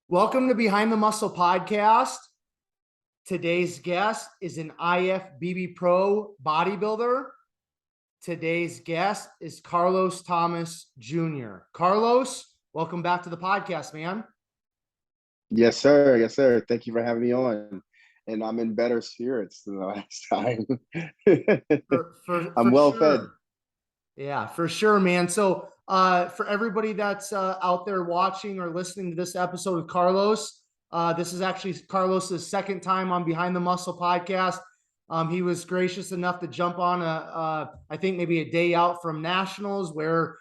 Welcome to Behind the Muscle podcast. Today's guest is an IFBB Pro bodybuilder. Today's guest is Carlos Thomas Jr. Carlos, welcome back to the podcast, man. Yes, sir. Yes, sir. Thank you for having me on. And I'm in better spirits than the last time. I'm For well fed. sure. Yeah, for sure, man. So for everybody that's out there watching or listening to this episode of Carlos, this is actually Carlos's second time on Behind the Muscle podcast. He was gracious enough to jump on I think maybe a day out from Nationals where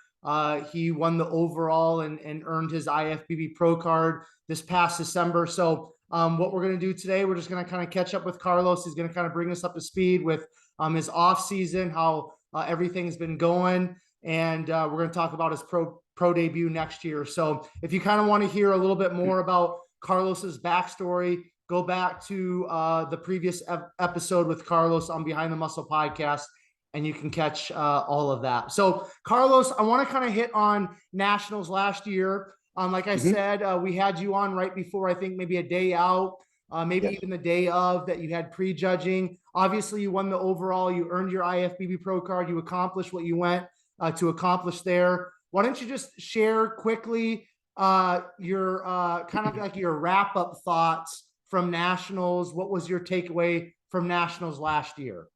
he won the overall and earned his IFBB Pro card this past December. So what we're going to do today, we're just going to kind of catch up with Carlos. He's going to kind of bring us up to speed with his off season, how everything's been going, and we're going to talk about his pro debut next year. So if you kind of want to hear a little bit more about Carlos's backstory, go back to the previous episode with Carlos on Behind the Muscle podcast, and you can catch all of that. So Carlos, I want to kind of hit on Nationals last year. Like I said, we had you on right before, I think maybe a day out, maybe even the day of that you had pre-judging. Obviously, you won the overall. You earned your IFBB Pro card. You accomplished what you went to accomplish there. Why don't you just share quickly your kind of like your wrap-up thoughts from Nationals? What was your takeaway from Nationals last year?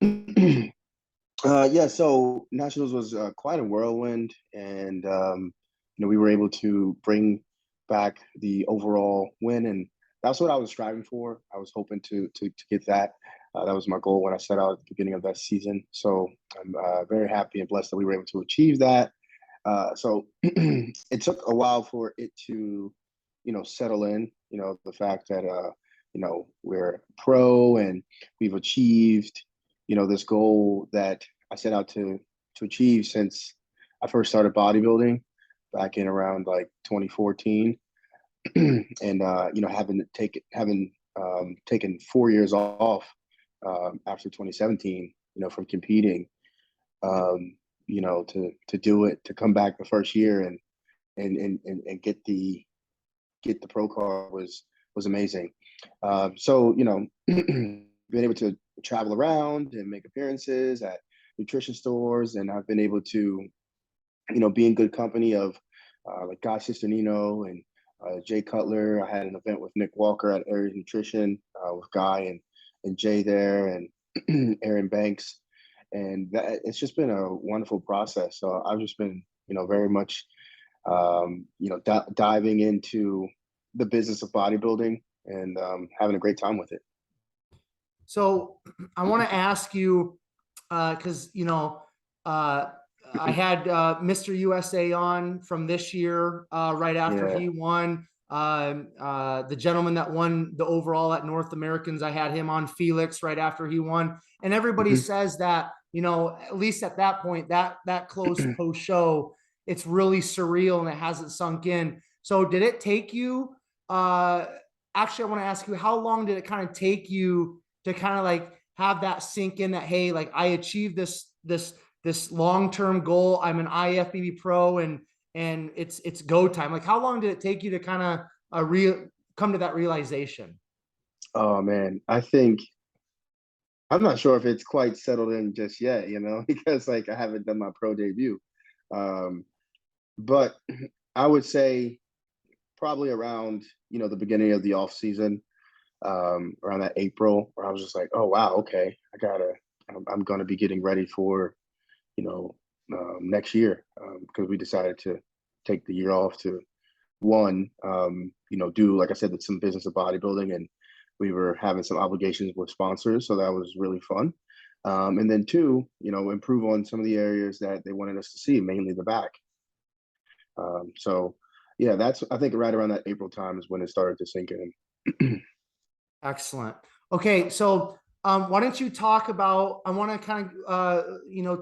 Yeah, so Nationals was quite a whirlwind, and we were able to bring back the overall win, and that's what I was striving for. I was hoping to get that. That was my goal when I set out at the beginning of that season. So I'm very happy and blessed that we were able to achieve that. So it took a while for it to, settle in. The fact that we're pro and we've achieved, this goal that I set out to achieve since I first started bodybuilding back in around like 2014. And having taken 4 years off after 2017, from competing, to do it, to come back the first year and get the pro card was amazing. So being able to travel around and make appearances at nutrition stores, and I've been able to be in good company of like Guy Cisternino and Jay Cutler. I had an event with Nick Walker at Aries Nutrition with Guy and Jay there, and Aaron Banks, and it's just been a wonderful process. So I've just been very much diving into the business of bodybuilding and having a great time with it. So I want to ask you, because I had Mr. USA on from this year right after he won. The gentleman that won the overall at North Americans, I had him on, Felix, right after he won. And everybody says that, at least at that point, that close post show, it's really surreal and it hasn't sunk in. So did it take you, actually, I want to ask you, how long did it kind of take you to kind of like have that sink in that, hey, like I achieved this long-term goal. I'm an IFBB Pro and it's go time. Like, how long did it take you to kind of come to that realization? Oh man, I'm not sure if it's quite settled in just yet, because like I haven't done my pro debut. But I would say probably around, the beginning of the off season, around that April, where I was just like, oh wow, okay, I'm gonna be getting ready for next year, because we decided to take the year off to do, like I said, some business of bodybuilding, and we were having some obligations with sponsors, so that was really fun. And then two, improve on some of the areas that they wanted us to see, mainly the back. So yeah, that's, I think right around that April time is when it started to sink in. Excellent. Okay, so why don't you talk about, I want to kind of,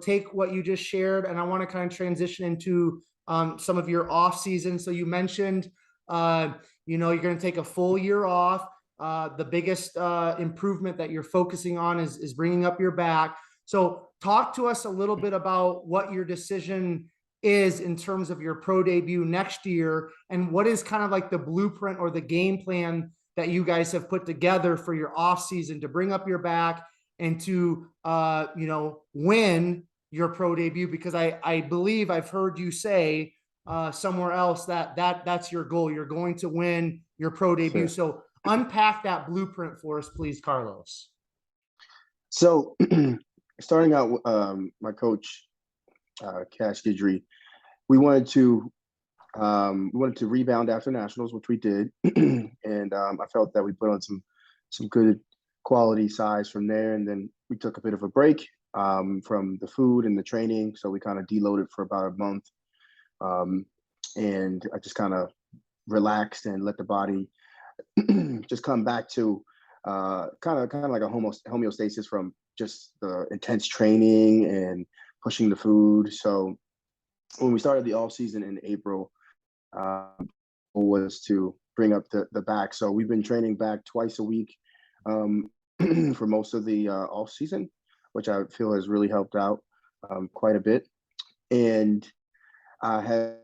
take what you just shared, and I want to kind of transition into some of your off season. So you mentioned, you're going to take a full year off. The biggest improvement that you're focusing on is bringing up your back. So talk to us a little bit about what your decision is in terms of your pro debut next year, and what is kind of like the blueprint or the game plan that you guys have put together for your off season to bring up your back and to win your pro debut, because I believe I've heard you say somewhere else that's your goal. You're going to win your pro debut. Sure. So unpack that blueprint for us, please, Carlos. So starting out, my coach, Cash Guidry, we wanted to rebound after nationals, which we did, and I felt that we put on some good quality size from there, and then we took a bit of a break from the food and the training, so we kind of deloaded for about a month, and I just kind of relaxed and let the body just come back to kind of like a homeostasis from just the intense training and pushing the food. So when we started the off season in April, was to bring up the back. So we've been training back twice a week for most of the off season, which I feel has really helped out quite a bit. And I had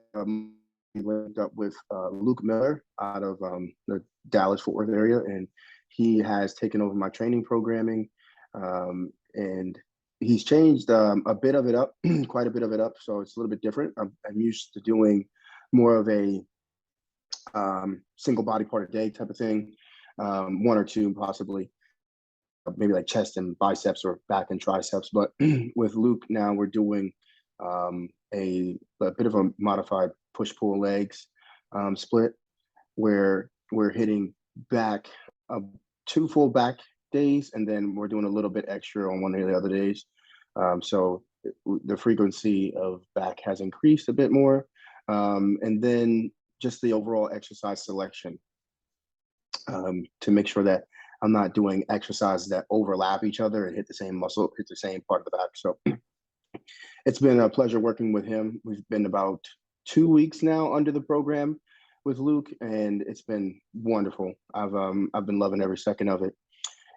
linked up with Luke Miller out of the Dallas-Fort Worth area, and he has taken over my training programming, and he's changed a bit of it up, quite a bit of it up. So it's a little bit different. I'm used to doing more of a single body part a day type of thing, one or two possibly, maybe like chest and biceps or back and triceps. But with Luke now, we're doing a bit of a modified push-pull legs split, where we're hitting back 2 full back days, and then we're doing a little bit extra on one of the other days. So the frequency of back has increased a bit more. And then just the overall exercise selection to make sure that I'm not doing exercises that overlap each other and hit the same muscle, hit the same part of the back. So it's been a pleasure working with him. We've been about 2 weeks now under the program with Luke, and it's been wonderful. I've been loving every second of it.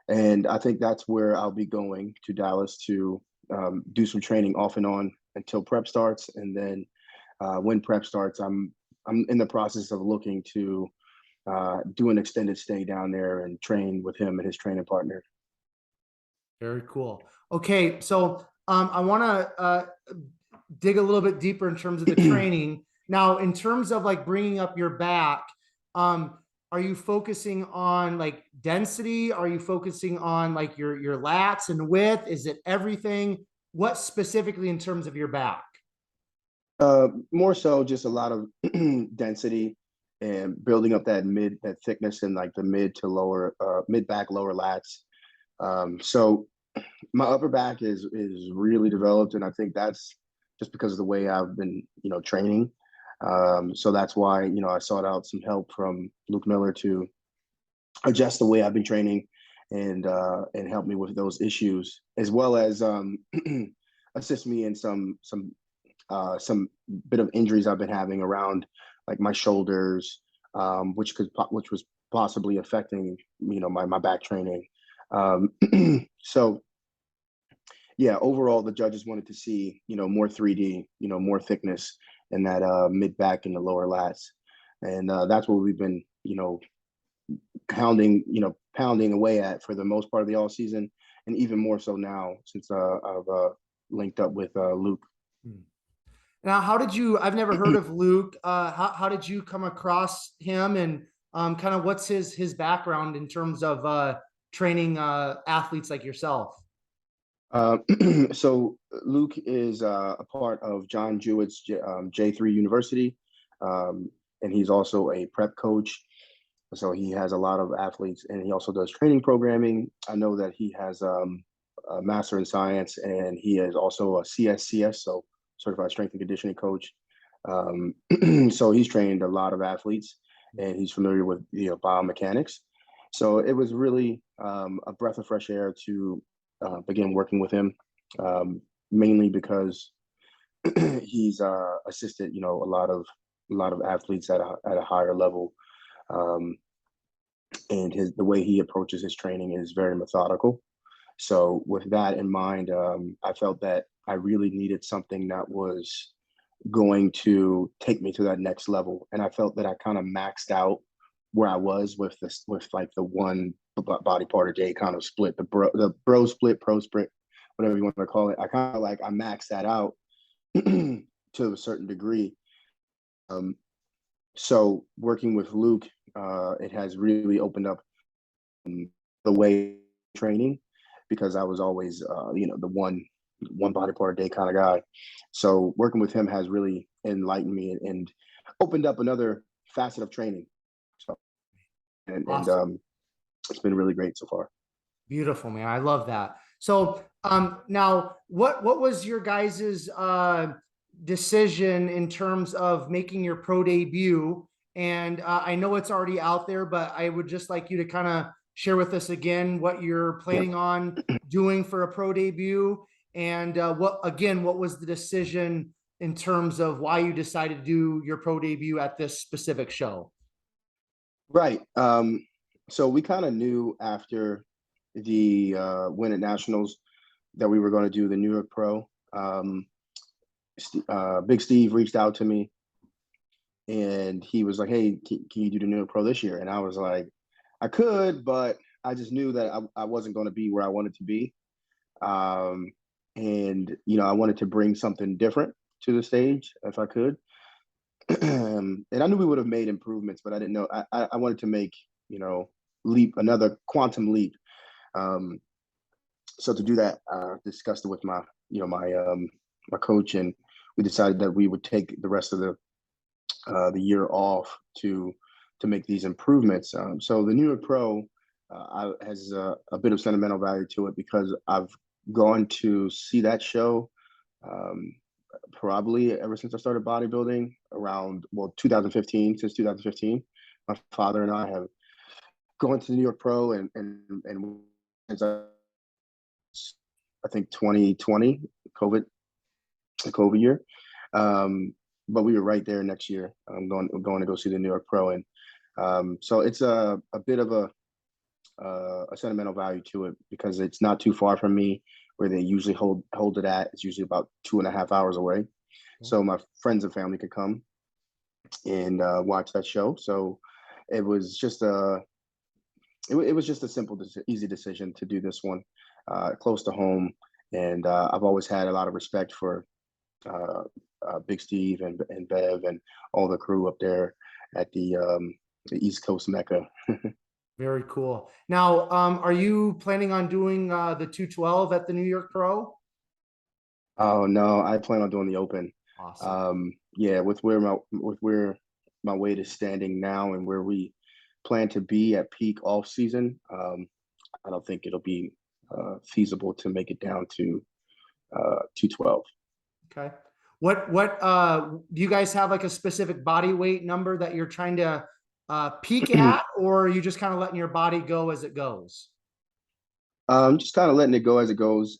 And I think that's where I'll be going to Dallas to do some training off and on until prep starts. And then when prep starts, I'm in the process of looking to do an extended stay down there and train with him and his training partner. Very cool. Okay, so I want to dig a little bit deeper in terms of the training. Now, in terms of like bringing up your back, are you focusing on like density? Are you focusing on like your lats and width? Is it everything? What specifically in terms of your back? More so just a lot of density and building up that thickness in like the mid to lower, mid back, lower lats. So my upper back is really developed, and I think that's just because of the way I've been, training. So that's why, I sought out some help from Luke Miller to adjust the way I've been training and help me with those issues, as well as assist me in some bit of injuries I've been having around like my shoulders, which was possibly affecting, my back training. So yeah, overall, the judges wanted to see, more 3D, more thickness in that mid back and the lower lats. And that's what we've been, pounding away at for the most part of the all season. And even more so now since I've linked up with Luke. Now, I've never heard of Luke. How did you come across him, and kind of what's his background in terms of training athletes like yourself? So Luke is a part of John Jewett's J3 University, and he's also a prep coach. So he has a lot of athletes, and he also does training programming. I know that he has a master in science, and he is also a CSCS, so certified strength and conditioning coach. So he's trained a lot of athletes, and he's familiar with biomechanics. So it was really a breath of fresh air to begin working with him, mainly because he's assisted, a lot of athletes at a higher level, and the way he approaches his training is very methodical. So with that in mind, I felt that I really needed something that was going to take me to that next level. And I felt that I kind of maxed out where I was with this, with like the one body part a day kind of split, the bro split, pro split, whatever you want to call it. I kind of like I maxed that out to a certain degree. So working with Luke, it has really opened up the way training, because I was always, the one body part a day kind of guy. So working with him has really enlightened me and opened up another facet of training. So Awesome. it's been really great so far. Beautiful, man. I love that. So now what was your guys's decision in terms of making your pro debut? And I know it's already out there, but I would just like you to kind of share with us again what you're Yeah. planning on doing for a pro debut, and what was the decision in terms of why you decided to do your pro debut at this specific show? Right. So we kind of knew after the win at nationals that we were going to do the New York Pro. Big Steve reached out to me and he was like, "Hey, can you do the New York Pro this year?" And I was like, "I could, but I just knew that I wasn't going to be where I wanted to be. And I wanted to bring something different to the stage if I could." And I knew we would have made improvements, but I didn't know. I wanted to make another quantum leap. Um, so to do that, discussed it with my coach, and we decided that we would take the rest of the year off to make these improvements. So the New York Pro has a bit of sentimental value to it because I've gone to see that show probably ever since I started bodybuilding around 2015. Since 2015, my father and I have gone to the New York Pro, and since I think 2020 COVID year. But we were right there next year. I'm going to go see the New York Pro, and so it's a bit of a sentimental value to it because it's not too far from me where they usually hold it at. It's usually about 2.5 hours away, so my friends and family could come and watch that show. So it was just it was just a simple, easy decision to do this one close to home, and I've always had a lot of respect for Big Steve and Bev and all the crew up there at the East Coast Mecca. Very cool. Now, are you planning on doing the 212 at the New York Pro? Oh no, I plan on doing the Open. Awesome. Yeah, with where my weight is standing now and where we plan to be at peak off season, I don't think it'll be feasible to make it down to 212. Okay. What do you guys have like a specific body weight number that you're trying to peak at, or are you just kind of letting your body go as it goes? Just kind of letting it go as it goes.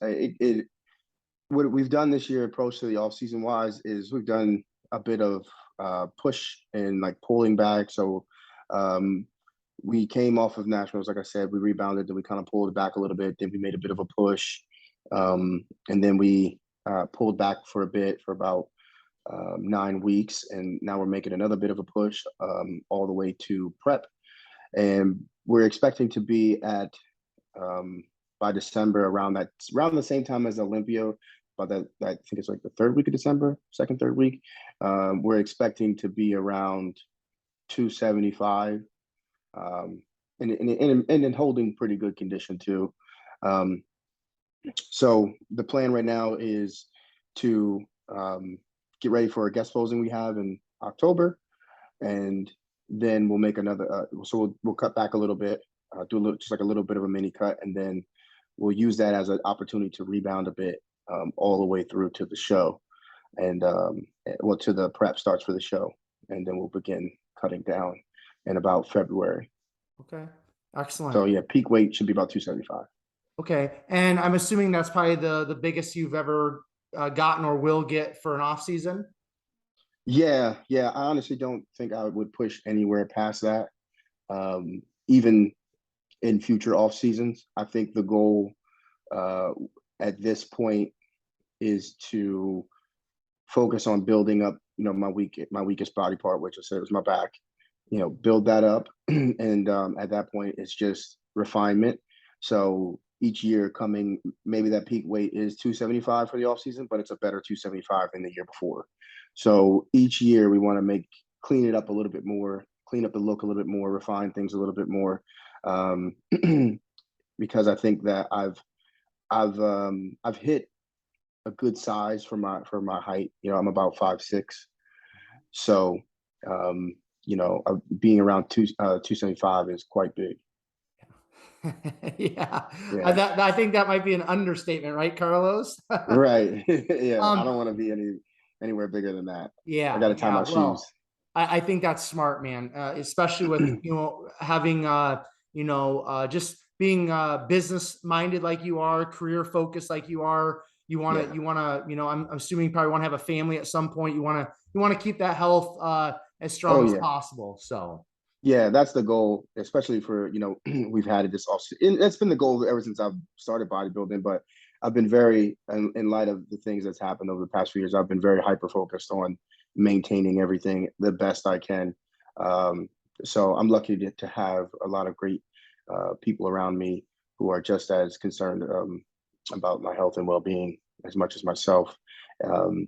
What we've done this year, approach to the off season wise, is we've done a bit of push and like pulling back. So we came off of nationals, like I said, we rebounded, then we kind of pulled back a little bit, then we made a bit of a push, and then we pulled back for a bit for about 9 weeks, and now we're making another bit of a push all the way to prep, and we're expecting to be at by December around the same time as Olympia. But that I think it's like the third week of December, second, third week. We're expecting to be around 275, and in holding pretty good condition too. So the plan right now is to get ready for a guest posing we have in October, and then we'll make another. So we'll cut back a little bit, do a little, just like a little bit of a mini cut, and then we'll use that as an opportunity to rebound a bit all the way through to the show, and to the prep starts for the show, and then we'll begin cutting down in about February. Okay. Excellent. So yeah, peak weight should be about 275. Okay. And I'm assuming that's probably the biggest you've ever gotten or will get for an off season. Yeah. I honestly don't think I would push anywhere past that. Even in future off seasons, I think the goal at this point is to focus on building up, my weakest body part, which I said was my back. Build that up, and at that point, it's just refinement. So each year coming, maybe that peak weight is 275 for the off season, but it's a better 275 than the year before. So each year we want to clean it up a little bit more, clean up the look a little bit more, refine things a little bit more, because I think that I've hit a good size for my height. I'm about 5'6", so being around 275 is quite big. Yeah, Yeah. I think that might be an understatement, right, Carlos? Right. Yeah, I Um, don't want to be anywhere bigger than that. I yeah, got to tie yeah. my shoes. Well, I think that's smart, man. Especially with having just being business minded like you are, career focused like you are. Yeah. You want to I'm assuming you probably want to have a family at some point. You want to keep that health as Oh strong as yeah. possible. So Yeah, that's the goal, especially for, we've had it this off. It's been the goal ever since I've started bodybuilding, but I've been very, in light of the things that's happened over the past few years, I've been very hyper focused on maintaining everything the best I can. Um, so I'm lucky to have a lot of great people around me who are just as concerned about my health and well-being as much as myself.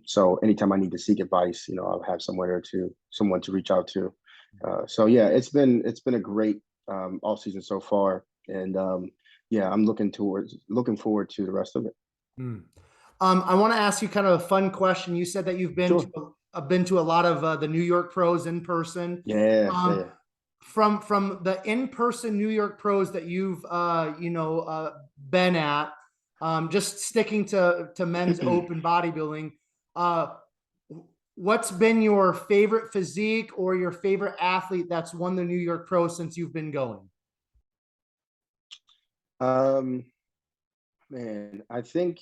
So anytime I need to seek advice, I'll have someone to reach out to. So yeah, it's been a great off season so far, and yeah, I'm looking forward to the rest of it. hmm. I want to ask you kind of a fun question. You said that you've Sure. been to a lot of the New York pros in person. Yeah, Um, yeah. from the in person New York pros that you've been at, just sticking to men's open bodybuilding. Uh, what's been your favorite physique or your favorite athlete that's won the New York Pro since you've been going? um, Man, I think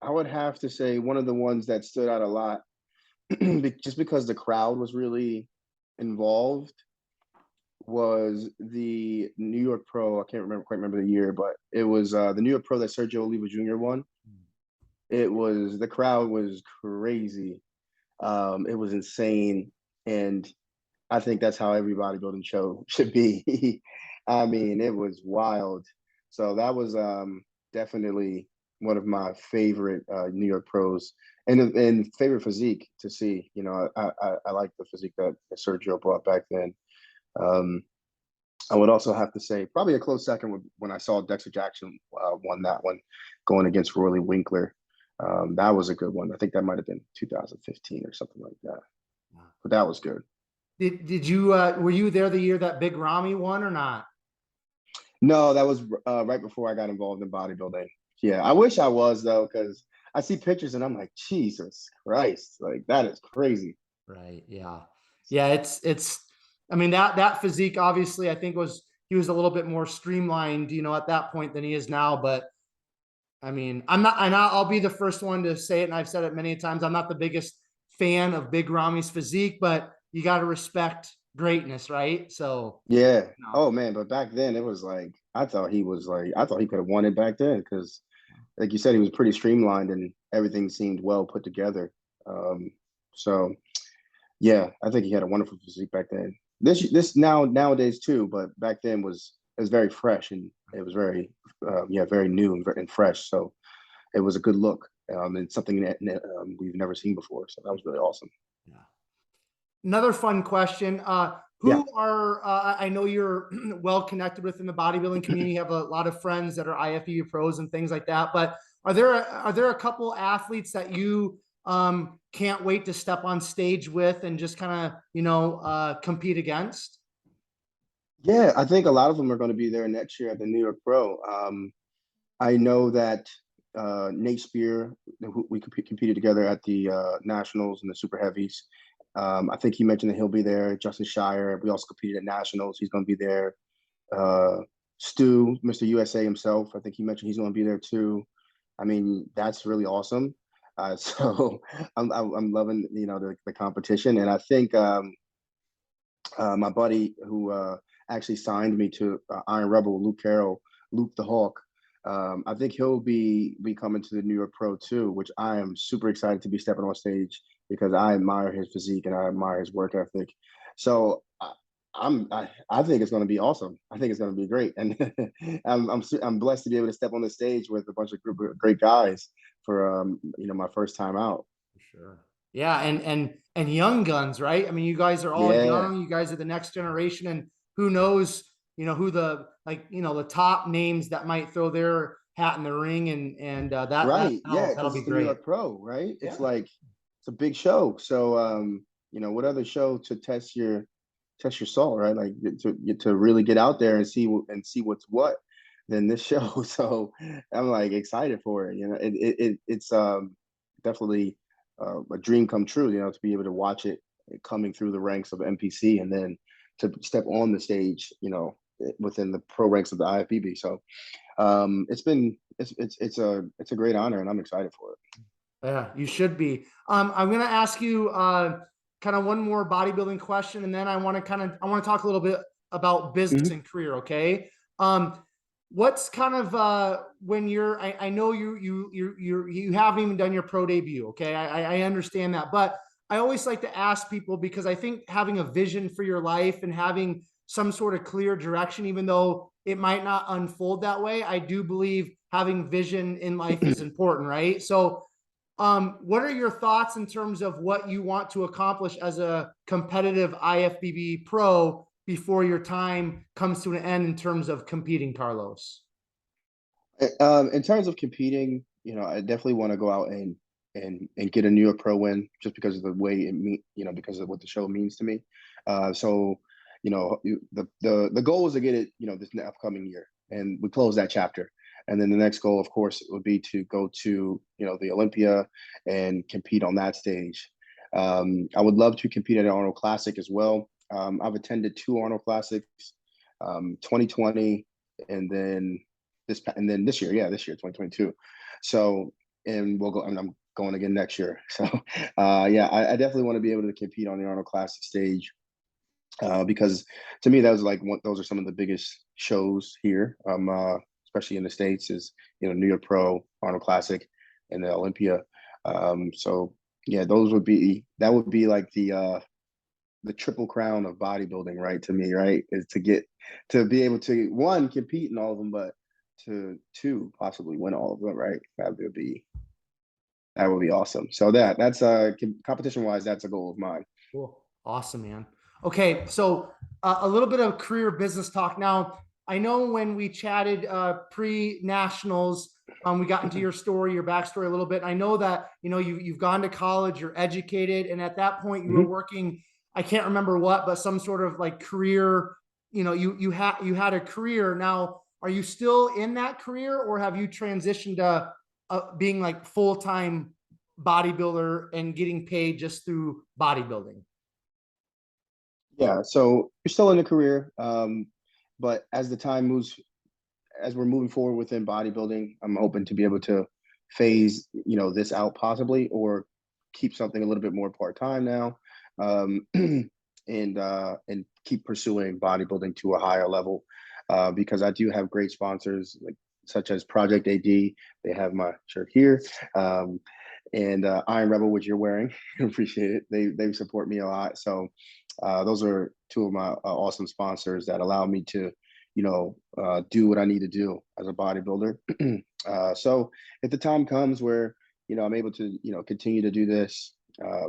I would have to say one of the ones that stood out a lot, just because the crowd was really involved, was the New York Pro. I can't quite remember the year, but it was the New York Pro that Sergio Oliva Jr. won. The crowd was crazy. It was insane, and I think that's how every bodybuilding show should be. I mean, it was wild. So that was definitely one of my favorite New York pros, and favorite physique to see. I like the physique that Sergio brought back then. Um, I would also have to say probably a close second when I saw Dexter Jackson won that one, going against Rory Winkler. That was a good one. I think that might have been 2015 or something like that. But that was good. Did you were you there the year that Big Ramy won or not? No, that was right before I got involved in bodybuilding. Yeah, I wish I was though, because I see pictures and I'm like, Jesus Christ, like that is crazy. Right. Yeah. Yeah. It's. I mean that physique obviously I think he was a little bit more streamlined, at that point than he is now. But I mean, I'll be the first one to say it, and I've said it many times. I'm not the biggest fan of Big Ramy's physique, but you got to respect greatness, right? So, Yeah. you know, Oh man, but back then it was like I thought he could have won it back then because, like you said, he was pretty streamlined and everything seemed well put together. Um, so yeah, I think he had a wonderful physique back then. This nowadays too, but back then it was very fresh and it was very very new and fresh. So it was a good look and something that we've never seen before. So that was really awesome. yeah. Another fun question. Yeah. Who are I know you're well connected within the bodybuilding community. You have a lot of friends that are IFBB pros and things like that. But are there a couple athletes that you can't wait to step on stage with and just kind of compete against? Yeah, I think a lot of them are going to be there next year at the New York Pro. I know that Nate Spear, who we competed together at the Nationals and the Super Heavies. I think he mentioned that he'll be there. Justin Shire, we also competed at Nationals. He's going to be there. Uh, Stu, Mr. USA himself, I think he mentioned he's going to be there too. I mean, that's really awesome. So I'm loving the competition, and I think my buddy who actually signed me to Iron Rebel, Luke Carroll, Luke the Hawk. I think he'll be coming to the New York Pro too, which I am super excited to be stepping on stage because I admire his physique and I admire his work ethic. So I think it's going to be awesome. I think it's going to be great, and I'm blessed to be able to step on the stage with a bunch of great guys for my first time out. For sure. Yeah, and young guns, right? I mean, you guys are all Yeah, young. You guys are the next generation, and who knows, who the the top names that might throw their hat in the ring, and right. Yeah, that'll because be it's the New great. York Pro, right? It's Yeah. like it's a big show. So what other show to test your salt, right? Like to really get out there and see what's what than this show. So I'm like excited for it. It's definitely a dream come true. To be able to watch it coming through the ranks of NPC and then to step on the stage. Within the pro ranks of the IFBB. So it's a great honor and I'm excited for it. Yeah, you should be. I'm going to ask you kind of one more bodybuilding question, and then I want to talk a little bit about business Mhm. and career. Okay. What's kind of when you're? I know you haven't even done your pro debut. Okay, I understand that, but I always like to ask people because I think having a vision for your life and having some sort of clear direction, even though it might not unfold that way, I do believe having vision in life is important, right? So what are your thoughts in terms of what you want to accomplish as a competitive IFBB pro before your time comes to an end in terms of competing, Carlos? In terms of competing, I definitely want to go out and get a New York Pro win just because of the way because of what the show means to me. So, the goal is to get it, this upcoming year, and we close that chapter. And then the next goal, of course, would be to go to, the Olympia and compete on that stage. I would love to compete at an Arnold Classic as well. I've attended two Arnold Classics, 2020, and then this year, yeah, this year, 2022. So, and we'll go, and I'm going again next year. So, yeah, I definitely want to be able to compete on the Arnold Classic stage because to me, that was like those are some of the biggest shows here, especially in the States, is, New York Pro, Arnold Classic, and the Olympia. So, yeah, that would be like the triple crown of bodybuilding, right? To me, right, is to be able to one compete in all of them, but to two possibly win all of them, right? That would be awesome. So that's competition wise, that's a goal of mine. Cool. Awesome, man. Okay, so a little bit of career business talk. Now, I know when we chatted pre-nationals, we got into your story, your backstory a little bit. I know that you've gone to college, you're educated, and at that point you were Mhm. working. I can't remember what, but some sort of like career. You had a career. Now, are you still in that career, or have you transitioned to being like full time bodybuilder and getting paid just through bodybuilding? Yeah, so you're still in the career, but as we're moving forward within bodybuilding, I'm hoping to be able to phase, this out possibly, or keep something a little bit more part time now, and keep pursuing bodybuilding to a higher level, because I do have great sponsors like such as Project AD. They have my shirt here, and Iron Rebel, which you're wearing. Appreciate it. They support me a lot. So those are two of my awesome sponsors that allow me to do what I need to do as a bodybuilder. So if the time comes where, I'm able to, continue to do this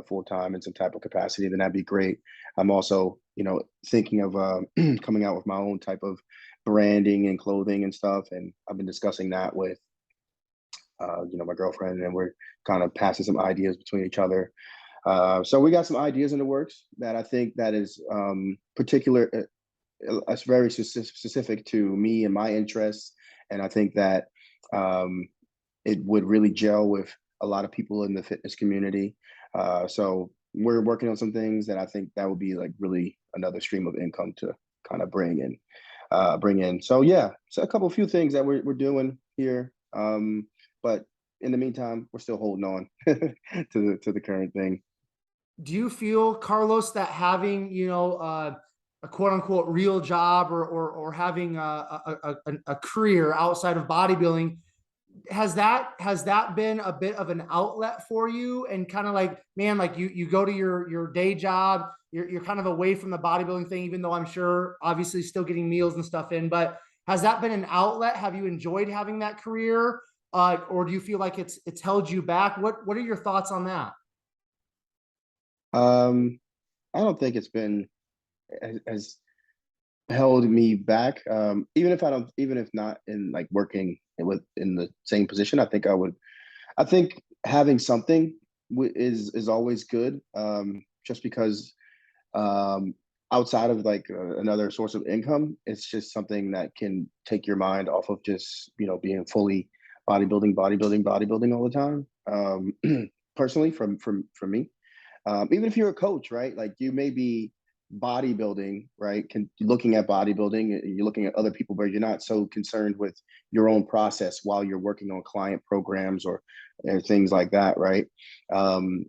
full time in some type of capacity, then that'd be great. I'm also, thinking of coming out with my own type of branding and clothing and stuff. And I've been discussing that with, my girlfriend, and we're kind of passing some ideas between each other. So we got some ideas in the works that I think that is particular. It's very specific to me and my interests, and I think that it would really gel with a lot of people in the fitness community. So we're working on some things that I think that would be like really another stream of income to kind of bring in. So yeah, so a few things that we're doing here, but in the meantime, we're still holding on to the current thing. Do you feel, Carlos, that having a quote unquote real job, or having a career outside of bodybuilding, has that been a bit of an outlet for you? And kind of like, man, like you go to your day job, you're kind of away from the bodybuilding thing, even though I'm sure obviously still getting meals and stuff in, but has that been an outlet? Have you enjoyed having that career? Or do you feel like it's held you back? What are your thoughts on that? Um, I don't think it's been as held me back. Even if I don't, even if not in like working in the same position, I think I would. I think having something is always good. Just because um, outside of like another source of income, it's just something that can take your mind off of just being fully bodybuilding all the time. Personally, from me, even if you're a coach, right? Like you may be bodybuilding, right? Looking at bodybuilding, you're looking at other people, but you're not so concerned with your own process while you're working on client programs or things like that, right? Um,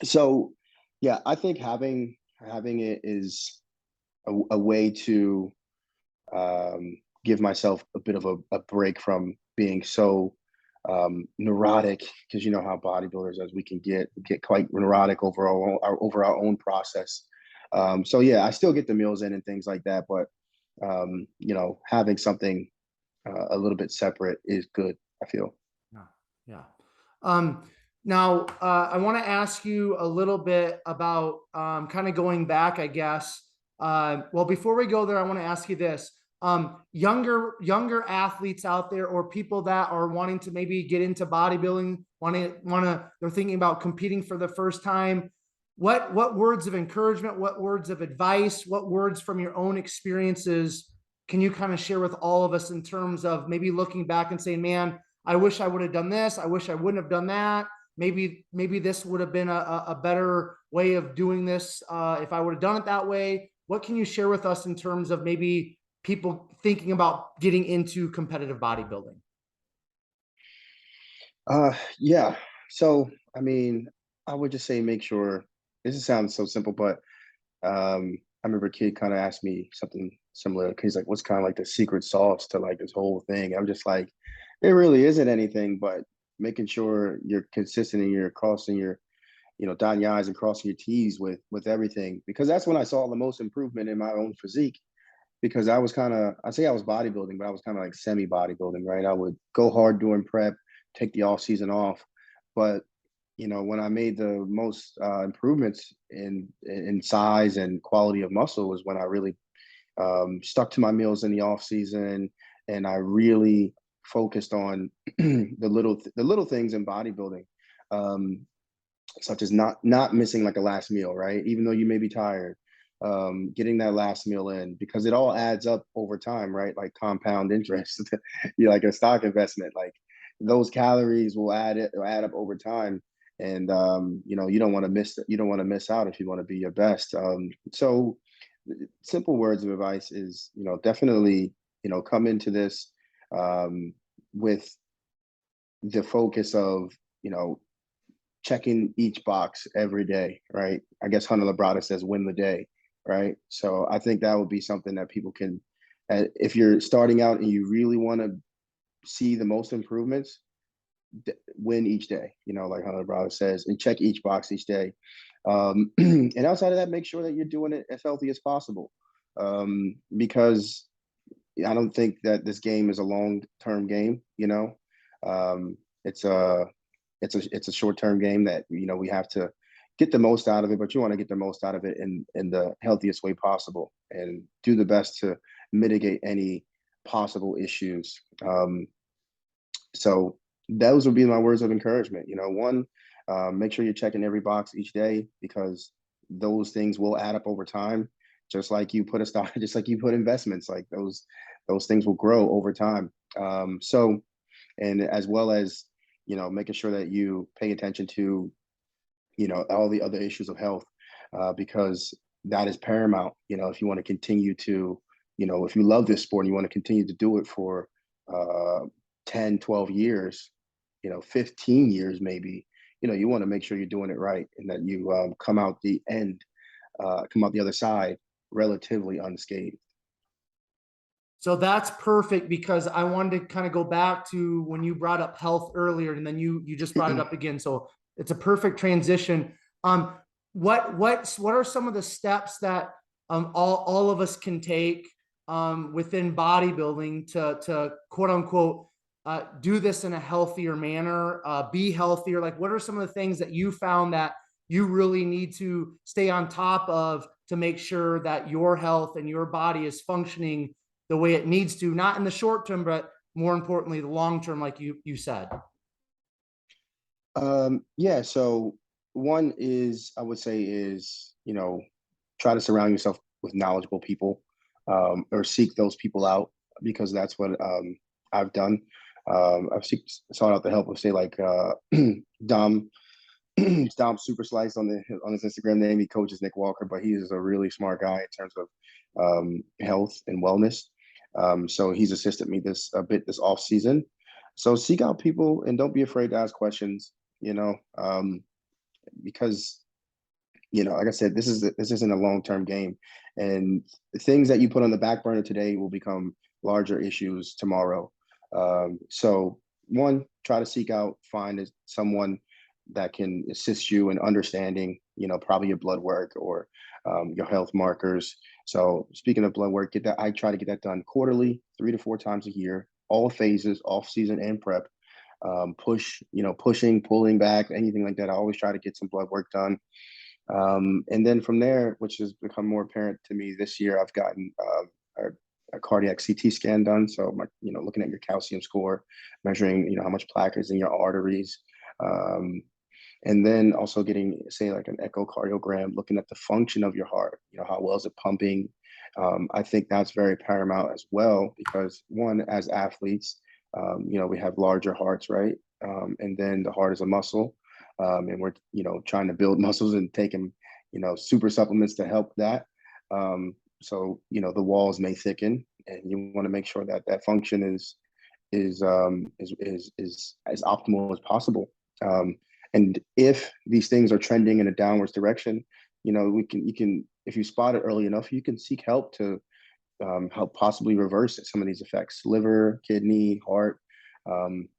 so yeah, I think having it is a way to give myself a bit of a break from being so neurotic, because you know how bodybuilders as we can get quite neurotic over our own process. So yeah, I still get the meals in and things like that, but having something a little bit separate is good, I feel. Yeah. Yeah. Um, Now, I want to ask you a little bit about kind of going back, I guess. Well, before we go there, I want to ask you this. Younger athletes out there, or people that are wanting to maybe get into bodybuilding, they're thinking about competing for the first time. What words of encouragement, what words of advice, what words from your own experiences can you kind of share with all of us in terms of maybe looking back and saying, man, I wish I would have done this. I wish I wouldn't have done that. Maybe this would have been a better way of doing this if I would have done it that way. What can you share with us in terms of maybe people thinking about getting into competitive bodybuilding? Yeah. So I mean, I would just say make sure. This sounds so simple, but I remember a kid kind of asked me something similar. He's like, "What's kind of like the secret sauce to like this whole thing?" I'm just like, "There really isn't anything, but making sure you're consistent and you're crossing your, dotting your I's and crossing your T's with everything." Because that's when I saw the most improvement in my own physique. Because I say I was bodybuilding, but I was kind of like semi bodybuilding, right? I would go hard during prep, take the off season off, but when I made the most improvements in size and quality of muscle was when I really stuck to my meals in the off season, and I really focused on the little things in bodybuilding, um, such as not missing like a last meal, right? Even though you may be tired, getting that last meal in, because it all adds up over time, right? Like compound interest, you like a stock investment, like those calories will add up over time, and you don't want to miss out if you want to be your best. So simple words of advice is definitely come into this um, with the focus of checking each box every day, right? I guess Hunter Labrada says win the day, right? So I think that would be something that people can, if you're starting out and you really want to see the most improvements, win each day, like Hunter Labrada says, and check each box each day. And outside of that, make sure that you're doing it as healthy as possible. Because I don't think that this game is a long-term game, um, it's a it's a short-term game that we have to get the most out of it, but you want to get the most out of it in the healthiest way possible and do the best to mitigate any possible issues. So those would be my words of encouragement. One, make sure you're checking every box each day, because those things will add up over time. Just like you put a stock, just like you put investments, like those things will grow over time. So, and as well as making sure that you pay attention to all the other issues of health, because that is paramount. If you want to continue to, if you love this sport and you want to continue to do it for uh, 10, 12 years, 15 years maybe, you want to make sure you're doing it right, and that you come out the other side relatively unscathed. So that's perfect, because I wanted to kind of go back to when you brought up health earlier, and then you just brought it up again. So it's a perfect transition. Um, what are some of the steps that all of us can take within bodybuilding to quote unquote do this in a healthier manner, be healthier? Like, what are some of the things that you found that you really need to stay on top of to make sure that your health and your body is functioning the way it needs to, not in the short term, but more importantly, the long term, like you said? Yeah, so one is, I would say, is, try to surround yourself with knowledgeable people, or seek those people out, because that's what I've done. Sought out the help of, say, like Dom Dom Super Slice on his Instagram name. He coaches Nick Walker, but he is a really smart guy in terms of health and wellness. So he's assisted me this off season. So seek out people and don't be afraid to ask questions. Because like I said, this isn't a long term game, and things that you put on the back burner today will become larger issues tomorrow. So one, try to find someone that can assist you in understanding, probably your blood work or your health markers. So speaking of blood work, I try to get that done quarterly, 3 to 4 times a year, all phases, off season and prep. Pushing, pulling back, anything like that. I always try to get some blood work done. And then from there, which has become more apparent to me this year, I've gotten a cardiac CT scan done. So, looking at your calcium score, measuring, how much plaque is in your arteries. And then also getting, say, like an echocardiogram, looking at the function of your heart, how well is it pumping? I think that's very paramount as well, because one, as athletes, we have larger hearts, right? And then the heart is a muscle. And we're, trying to build muscles and taking, super supplements to help that. So, the walls may thicken, and you want to make sure that that function is as optimal as possible. And if these things are trending in a downwards direction, if you spot it early enough, you can seek help to help possibly reverse some of these effects: liver, kidney, heart. Um,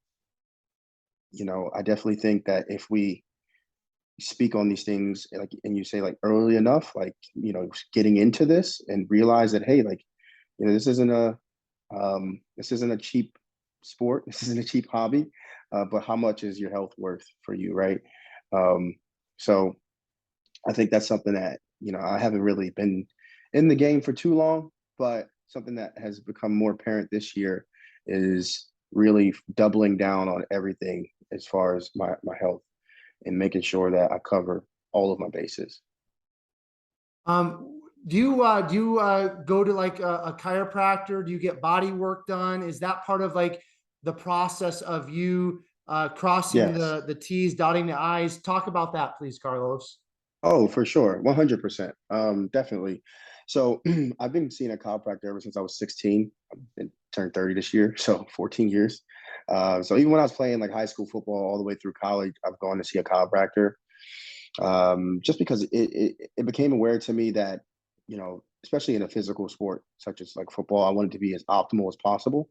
I definitely think that if we speak on these things, like, and you say, like, early enough, like, getting into this and realize that, hey, like, this isn't a cheap sport. This isn't a cheap hobby. But how much is your health worth for you, right? So I think that's something that, I haven't really been in the game for too long, but something that has become more apparent this year is really doubling down on everything as far as my health, and making sure that I cover all of my bases. Do you go to like a chiropractor? Do you get body work done? Is that part of like the process of you crossing Yes. the T's, dotting the I's? Talk about that, please, Carlos. Oh, for sure. 100%. Definitely. So I've been seeing a chiropractor ever since I was 16. I turned 30 this year, so 14 years. So even when I was playing like high school football all the way through college, I've gone to see a chiropractor. Just because it became aware to me that, especially in a physical sport such as like football, I wanted to be as optimal as possible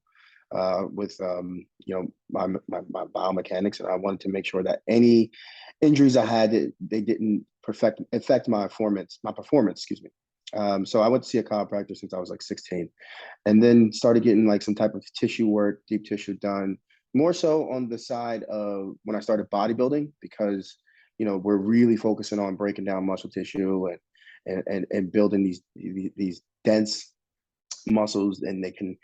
with my biomechanics, and I wanted to make sure that any injuries I had, they didn't affect my performance, excuse me. So I went to see a chiropractor since I was like 16, and then started getting like some type of tissue work, deep tissue done, more so on the side of when I started bodybuilding, because we're really focusing on breaking down muscle tissue and building these dense muscles, and they can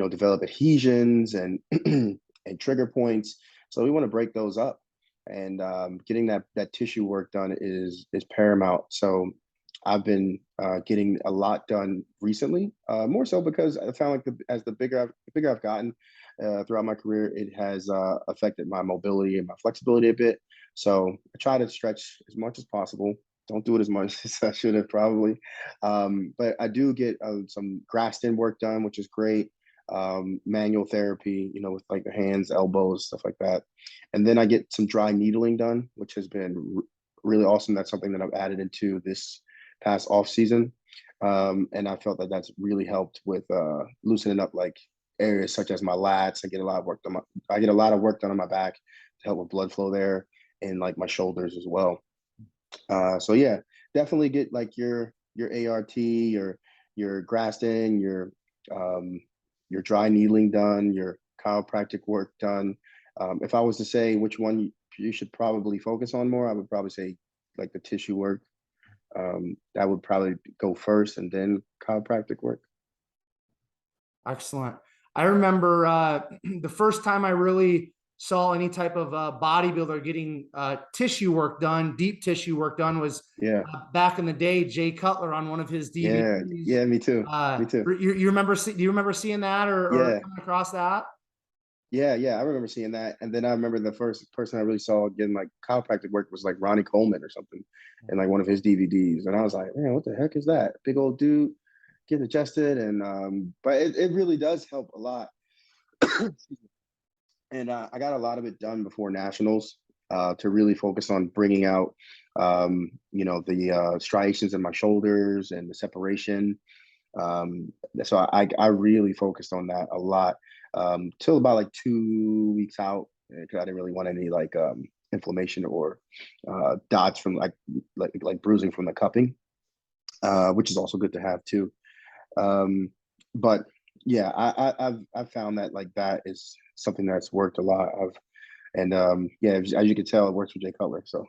develop adhesions and and trigger points. So we want to break those up, and getting that tissue work done is paramount. So I've been getting a lot done recently, more so because I found like the bigger I've gotten throughout my career, it has affected my mobility and my flexibility a bit. So I try to stretch as much as possible. Don't do it as much as I should have probably, but I do get some Graston work done, which is great. Manual therapy, with like the hands, elbows, stuff like that, and then I get some dry needling done, which has been really awesome. That's something that I've added into this past off season. And I felt that that's really helped with loosening up like areas such as my lats. I get a lot of work done. I get a lot of work done on my back to help with blood flow there, and like my shoulders as well. So yeah, definitely get like your ART, your Graston, your dry needling done, your chiropractic work done. If I was to say which one you should probably focus on more, I would probably say like the tissue work. That would probably go first, and then chiropractic work. Excellent. I remember the first time I really saw any type of bodybuilder getting tissue work done, deep tissue work done, was Yeah, back in the day. Jay Cutler on one of his yeah, DVDs. yeah. Me too. Me too. You remember? Do you remember seeing that or Yeah, coming across that? yeah, yeah. I remember seeing that, and then I remember the first person I really saw getting like chiropractic work was like Ronnie Coleman or something, in like one of his DVDs, and I was like, man, what the heck is that? Big old dude getting adjusted, and but it really does help a lot. And I got a lot of it done before nationals to really focus on bringing out, the striations in my shoulders and the separation. So I really focused on that a lot till about like 2 weeks out, because I didn't really want any like inflammation or dots from like bruising from the cupping, which is also good to have too. But yeah, I've found that like that is something that's worked a lot of, and yeah, as you can tell, it works for Jay Cutler. So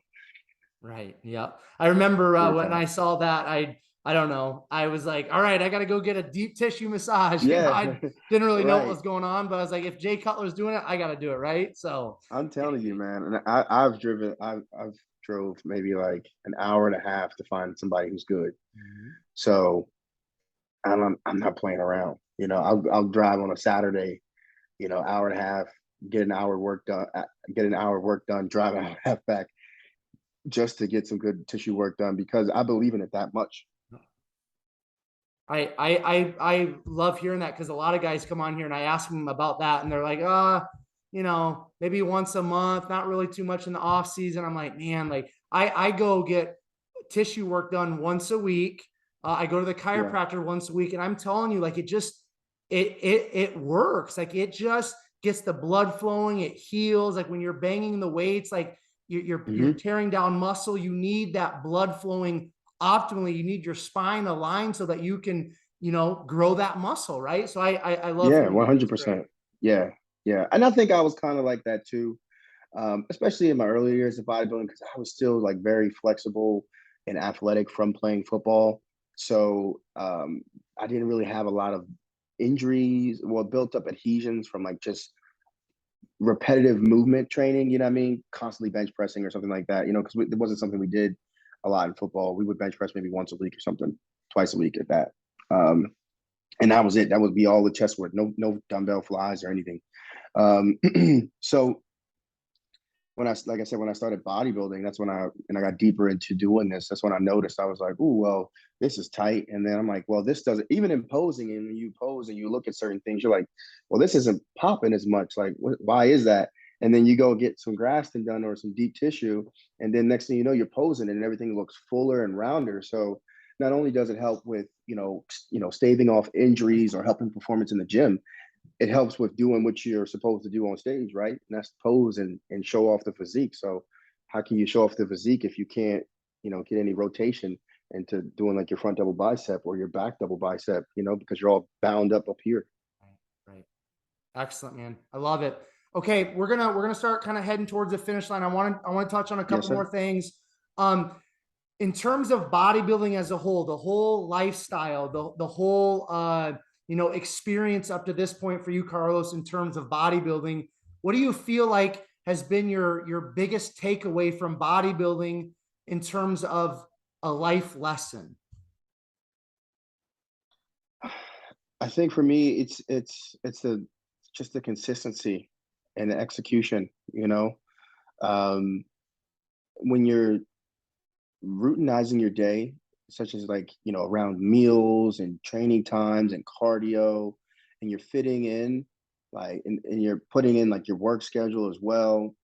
Right. Yeah. I remember works when out. I saw that, I don't know. I was like, all right, I got to go get a deep tissue massage. Yeah, I didn't really know what right. was going on, but I was like, if Jay Cutler's doing it, I got to do it. Right. So, I'm telling you, man. And I've drove maybe like an hour and a half to find somebody who's good. Mhm. So I'm not playing around. I'll drive on a Saturday, hour and a half, get an hour work done, get an hour work done, drive an hour and a half back just to get some good tissue work done because I believe in it that much. I love hearing that because a lot of guys come on here and I ask them about that and they're like, maybe once a month, not really too much in the off season. I'm like, man, like I go get tissue work done once a week. I go to the Yeah. chiropractor once a week, and I'm telling you, like it works. Like it just gets the blood flowing. It heals. Like when you're banging the weights, like you're Hmm. tearing down muscle. You need that blood flowing optimally. You need your spine aligned so that you can grow that muscle, right? So I love Yeah, hearing that. That's 100%. great. Yeah. Yeah. And I think I was kind of like that too, especially in my early years of bodybuilding, because I was still like very flexible and athletic from playing football. So I didn't really have a lot of injuries, well, built up adhesions from like just repetitive movement training, you know what I mean? Constantly bench pressing or something like that, because it wasn't something we did a lot in football. We would bench press maybe once a week or something, twice a week at that. Um, and that was it. That would be all the chest work, no dumbbell flies or anything. So like I said, when I started bodybuilding, that's when I got deeper into doing this. That's when I noticed I was like, oh, well, this is tight. And then I'm like, well, this doesn't, even in posing, and when you pose and you look at certain things, you're like, well, this isn't popping as much. Like, why is that? And then you go get some Graston done or some deep tissue. And then next thing you know, you're posing and everything looks fuller and rounder. So not only does it help with, staving off injuries or helping performance in the gym, it helps with doing what you're supposed to do on stage, right? And that's pose and show off the physique. So how can you show off the physique if you can't, get any rotation into doing like your front double bicep or your back double bicep, because you're all bound up here. Right. Excellent, man. I love it. Okay, we're gonna start kind of heading towards the finish line. I want to touch on a Yes, couple sir. more things. Um, in terms of bodybuilding as a whole, the whole lifestyle, the whole experience up to this point for you, Carlos, in terms of bodybuilding, what do you feel like has been your biggest takeaway from bodybuilding in terms of a life lesson? I think for me, it's the just the consistency and the execution. Um, when you're routinizing your day, such as like, around meals and training times and cardio, and you're fitting in like, and you're putting in like your work schedule as well.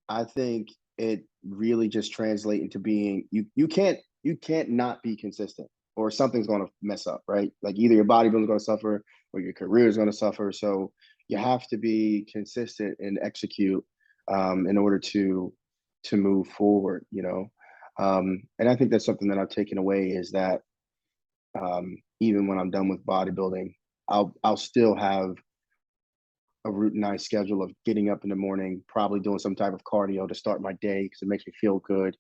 I think it really just translate into being, you can't not be consistent. or something's going to mess up, right? Like either your bodybuilding is going to suffer or your career is going to suffer. So you have to be consistent and execute in order to move forward, you know. And I think that's something that I've taken away is that even when I'm done with bodybuilding, I'll still have a routinized schedule of getting up in the morning, probably doing some type of cardio to start my day because it makes me feel good.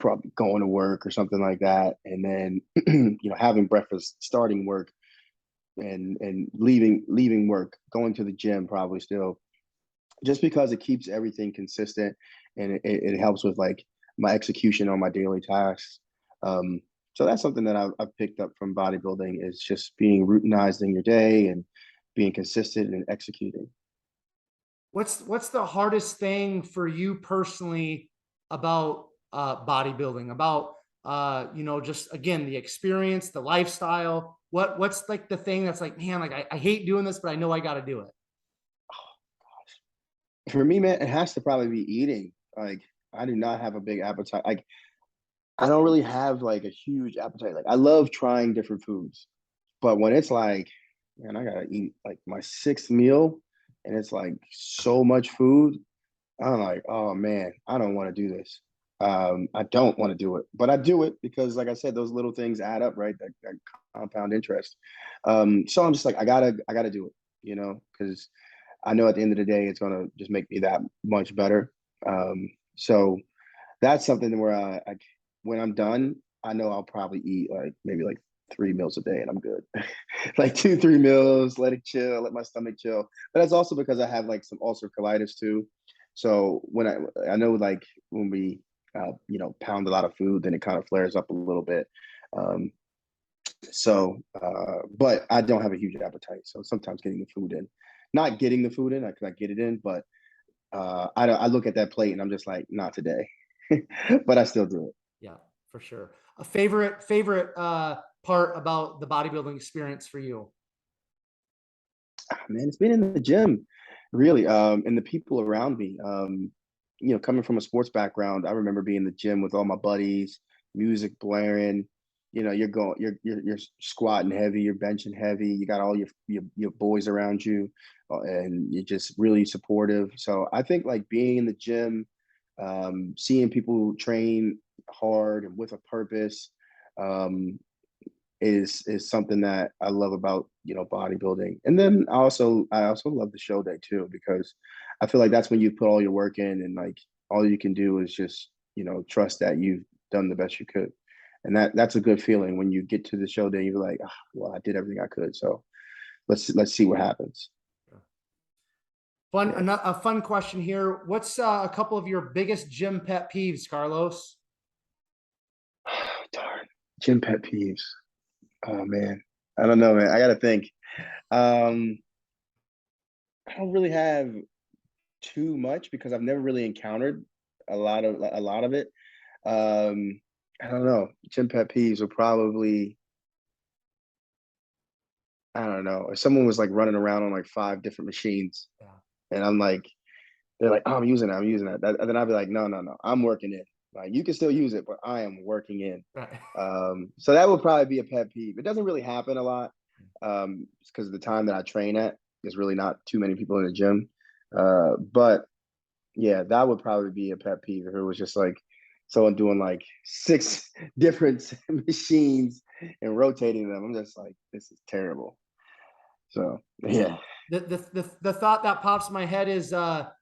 Probably going to work or something like that, and then having breakfast, starting work, and leaving work, going to the gym probably still, just because it keeps everything consistent and it helps with like my execution on my daily tasks. So that's something that I've picked up from bodybuilding is just being routinized in your day and being consistent and executing. What's the hardest thing for you personally about bodybuilding? About just again the experience, the lifestyle. What's like the thing that's like, man, like I hate doing this, but I know I got to do it. For me, man, it has to probably be eating. Like I do not have a big appetite. Like I don't really have like a huge appetite. Like I love trying different foods, but when it's like, man, I gotta eat like my sixth meal, and it's like so much food. I'm like, oh man, I don't want to do this. I don't want to do it, but I do it because, like I said, those little things add up, right? That compound interest. So I'm just like, I gotta do it, because I know at the end of the day, it's gonna just make me that much better. So that's something where when I'm done, I know I'll probably eat like maybe like 3 meals a day and I'm good. Like 2, 3 meals, let it chill, let my stomach chill. But that's also because I have like some ulcer colitis too. So when I know like when we pound a lot of food, then it kind of flares up a little bit. Um, but I don't have a huge appetite. So sometimes getting the food in, not getting the food in, I can get it in, but I look at that plate and I'm just like, not today. But I still do it. Yeah, for sure. A favorite part about the bodybuilding experience for you? Man, it's been in the gym, really, and the people around me. Coming from a sports background, I remember being in the gym with all my buddies, music blaring. You're squatting heavy, you're benching heavy. You got all your boys around you, and you're just really supportive. So I think like being in the gym, seeing people train hard and with a purpose, um, is something that I love about bodybuilding. And then I also love the show day too, because I feel like that's when you put all your work in and like all you can do is just trust that you've done the best you could. And that's a good feeling when you get to the show day. You're like, well, I did everything I could. So let's see what happens. Fun, Yeah. a fun question here. What's a couple of your biggest gym pet peeves, Carlos? Darn. Gym pet peeves. Oh man. I don't know, man. I gotta think. Um, I don't really have too much because I've never really encountered a lot of it. Um, I don't know. Gym pet peeves are probably, I don't know. If someone was like running around on like 5 different machines, Yeah. and I'm like, they're like, oh, I'm using that. And then I'd be like, no, no, no, I'm working in. Like you can still use it, but I am working in. Right. So that would probably be a pet peeve. It doesn't really happen a lot, because the time that I train at, there's really not too many people in the gym. But yeah, that would probably be a pet peeve if it was just like someone doing like 6 different machines and rotating them. I'm just like, this is terrible. So yeah. The thought that pops in my head is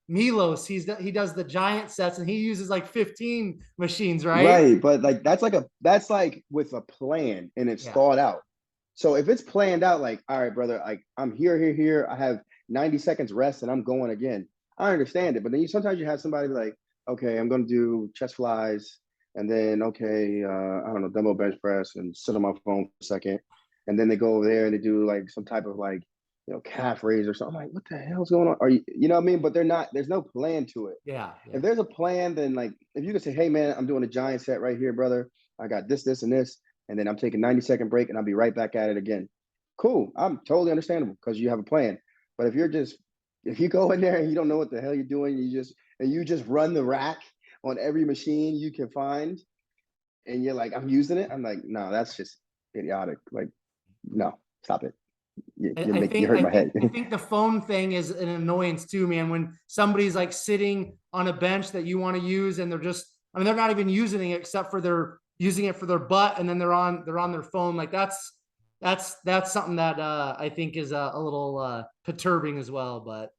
Milos. He does the giant sets and he uses like 15 machines, right? Right. But like that's like with a plan and it's Yeah. thought out. So if it's planned out, like, all right, brother, like I'm here, I have 90 seconds rest and I'm going again. I understand it. But then sometimes you have somebody like, okay, I'm gonna do chest flies and then okay, I don't know, dumbbell bench press and sit on my phone for a second. And then they go over there and they do like some type of like, calf raise or something. I'm like, what the hell's going on? Are you know what I mean? But there's no plan to it. Yeah. Yeah. If there's a plan, then like if you could say, hey man, I'm doing a giant set right here, brother. I got this, and this, and then I'm taking 90-second break and I'll be right back at it again. Cool. I'm totally understandable because you have a plan. But if you go in there and you don't know what the hell you're doing, you just run the rack on every machine you can find and you're like, I'm using it. I'm like, no, that's just idiotic. Like, no, stop it. I You hurt my head. I think the phone thing is an annoyance too, man. When somebody's like sitting on a bench that you want to use and they're just, I mean, they're not even using it except for they're using it for their butt, and then they're on their phone. Like that's something that I think is a little perturbing as well. But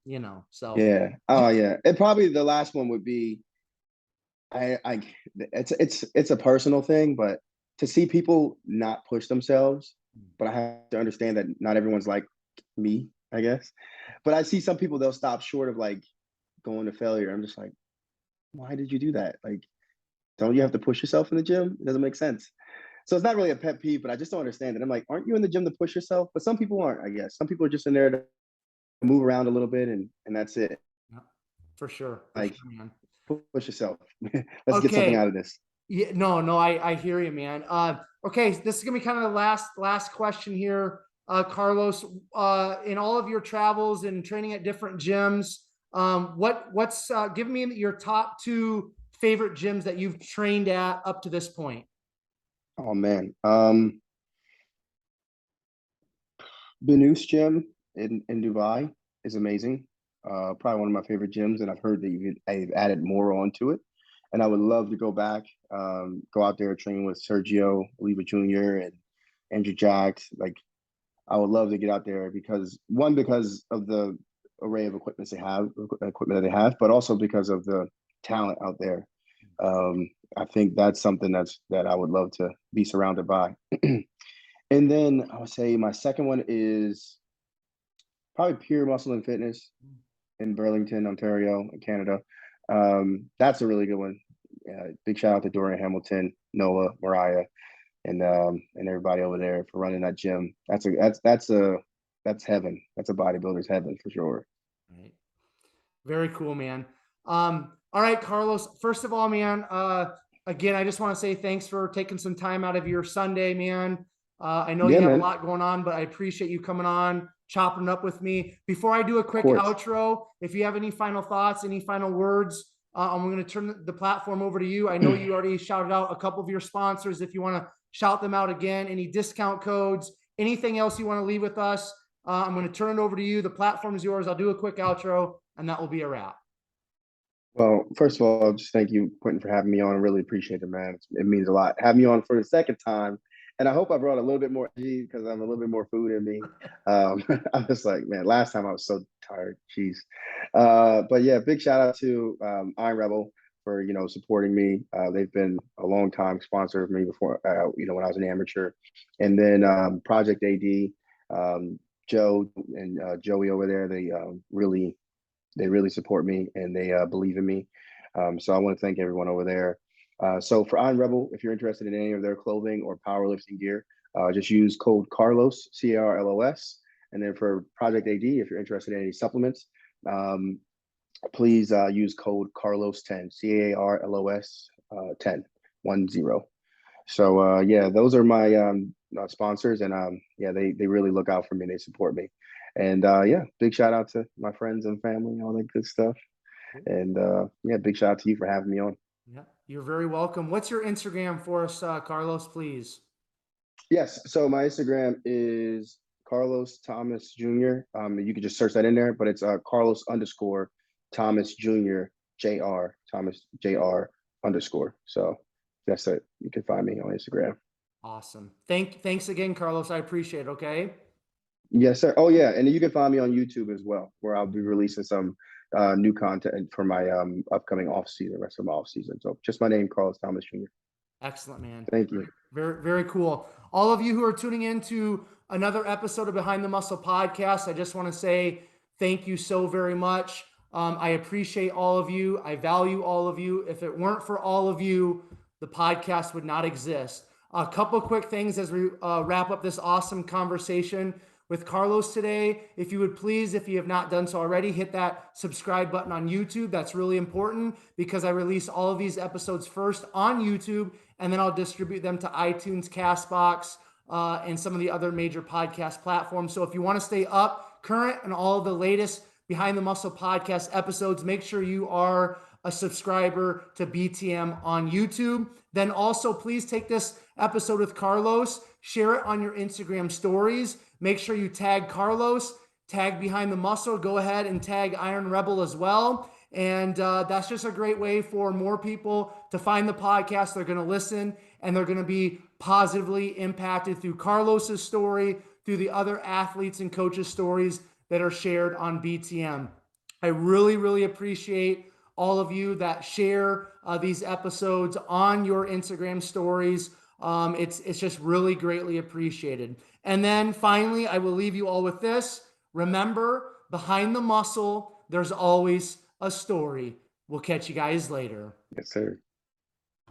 so Yeah. Oh yeah. And probably the last one would be I it's a personal thing, but to see people not push themselves, but I have to understand that not everyone's like me, I guess. But I see some people, they'll stop short of like going to failure. I'm just like, why did you do that? Like, don't you have to push yourself in the gym? It doesn't make sense. So it's not really a pet peeve, but I just don't understand it. I'm like, aren't you in the gym to push yourself? But some people aren't, I guess. Some people are just in there to move around a little bit and that's it. yeah, for Like, sure, man. push yourself. Let's get something Okay. out of this. Yeah, no, I hear you, man. Okay, this is gonna be kind of the last question here, Carlos. In all of your travels and training at different gyms, what's give me your top two favorite gyms that you've trained at up to this point? Oh man. Benus gym in Dubai is amazing. Probably one of my favorite gyms, and I've heard that I've added more onto it. And I would love to go back, go out there train with Sergio Oliva Jr. and Andrew Jacks. Like, I would love to get out there because of the array of equipment that they have, but also because of the talent out there. I think that's something that I would love to be surrounded by. And then I would say my second one is probably Pure Muscle and Fitness in Burlington, Ontario, Canada. That's a really good one. Big shout out to Dorian Hamilton, Noah, Mariah, and everybody over there for running that gym. That's heaven. That's a bodybuilder's heaven for sure. Right. Very cool, man. All right, Carlos. First of all, man, again, I just want to say thanks for taking some time out of your Sunday, man. I know you Yeah, have a man. lot going on, but I appreciate you coming on, chopping up with me. Before I do a Of quick course. outro, if you have any final thoughts, any final words, I'm going to turn the platform over to you. I know you already shouted out a couple of your sponsors. If you want to shout them out again, any discount codes, anything else you want to leave with us, I'm going to turn it over to you. The platform is yours. I'll do a quick outro, and that will be a wrap. Well, first of all, just thank you, Quentin, for having me on. I really appreciate it, man. It means a lot. Have me on for the second time. And I hope I brought a little bit more energy because I'm a little bit more food in me. I'm just like, man, last time I was so tired. Jeez. But yeah, big shout out to Iron Rebel for, supporting me. They've been a long time sponsor of me before, when I was an amateur. And then Project AD, Joe and Joey over there, they really support me and they believe in me. So I want to thank everyone over there. So for Iron Rebel, if you're interested in any of their clothing or powerlifting gear, just use code Carlos, CARLOS. And then for Project AD, if you're interested in any supplements, please use code Carlos10, CARLOS 10, 10. So yeah, those are my sponsors, and yeah, they really look out for me. They support me, and yeah, big shout out to my friends and family, all that good stuff. And yeah, big shout out to you for having me on. Yeah, you're very welcome. What's your Instagram for us, Carlos, please? Yes, so my Instagram is Carlos Thomas Jr. You can just search that in there, but it's Carlos underscore Thomas Jr. JR Thomas JR underscore. So that's it. You can find me on Instagram. Awesome. Thanks again, Carlos. I appreciate it. Okay. Yes, sir. Oh, yeah, and you can find me on YouTube as well, where I'll be releasing some new content for my upcoming off season, rest of my off season. So just my name, Carlos Thomas Jr. Excellent, man. Thank you. Very, very cool. All of you who are tuning in to another episode of Behind the Muscle podcast, I just want to say thank you so very much. I appreciate all of you. I value all of you. If it weren't for all of you, the podcast would not exist. A couple quick things as we wrap up this awesome conversation with Carlos today. If you would please, if you have not done so already, hit that subscribe button on YouTube. That's really important because I release all of these episodes first on YouTube, and then I'll distribute them to iTunes, CastBox, and some of the other major podcast platforms. So if you want to stay up current and all of the latest Behind the Muscle podcast episodes, make sure you are a subscriber to BTM on YouTube. Then also please take this episode with Carlos, share it on your Instagram stories. Make sure you tag Carlos, tag Behind the Muscle, go ahead and tag Iron Rebel as well. And that's just a great way for more people to find the podcast. They're going to listen and they're going to be positively impacted through Carlos's story, through the other athletes and coaches' stories that are shared on BTM. I really, really appreciate all of you that share these episodes on your Instagram stories. It's just really greatly appreciated. And then finally, I will leave you all with this. Remember, behind the muscle, there's always a story. We'll catch you guys later. Yes, sir.